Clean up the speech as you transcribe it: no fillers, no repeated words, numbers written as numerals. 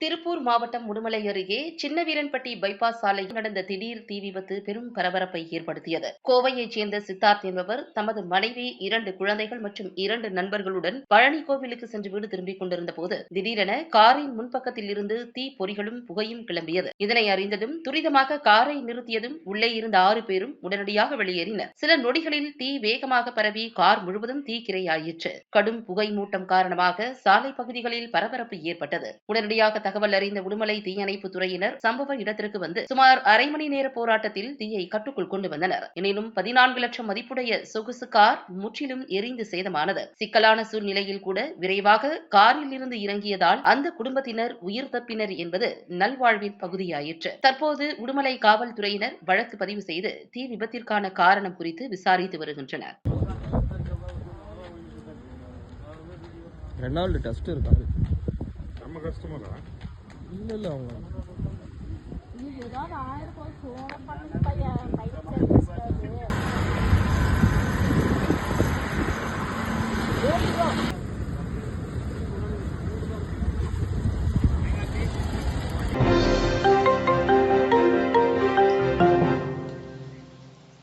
திருப்பூர் மாவட்டம் உடுமலை அருகே சின்னவீரன்பட்டி பைபாஸ் சாலையில் நடந்த திடீர் தீ விபத்து பெரும் பரபரப்பை ஏற்படுத்தியது. கோவையைச் சேர்ந்த சித்தார்த் என்பவர் தமது மனைவி, 2 குழந்தைகள் மற்றும் 2 நண்பர்களுடன் பழனி கோவிலுக்கு சென்று வீடு திரும்பிக் கொண்டிருந்த போது திடீரென காரின் முன்பக்கத்தில் இருந்து தீ பொறிகளும் புகையும் கிளம்பியது. இதனை அறிந்ததும் துரிதமாக காரை நிறுத்தியதும் உள்ளே இருந்த 6 பேரும் உடனடியாக வெளியேறினர். சில நொடிகளில் தீ வேகமாக பரவி கார் முழுவதும் தீக்கிரையாயிற்று. கடும் புகை மூட்டம் காரணமாக சாலை பகுதிகளில் பரபரப்பு ஏற்பட்டது. உடனடியாக தகவல் அறிந்த உடுமலை தீயணைப்புத் துறையினர் சம்பவ இடத்திற்கு வந்து சுமார் அரை மணி நேர போராட்டத்தில் தீயை கட்டுக்குள் கொண்டு வந்தனர். எனினும் 14 லட்சம் மதிப்புடைய சொகுசு கார் முற்றிலும் எரிந்து சேதமானது. சிக்கலான சூழ்நிலையில் கூட விரைவாக காரில் இருந்து இறங்கியதால் அந்த குடும்பத்தினர் உயிர் தப்பினர் என்பது நல்வாழ்வின் பகுதியாயிற்று. தற்போது உடுமலை காவல்துறையினர் வழக்கு பதிவு செய்து தீ விபத்திற்கான காரணம் குறித்து விசாரித்து வருகின்றனர். ரெனால்டு டஸ்ட் இருக்காது. நம்ம கஸ்டமரா? இல்ல அவங்க இது ஏதாவது ஆயிருக்கும். சோளம் பண்ணு பையன் பையன்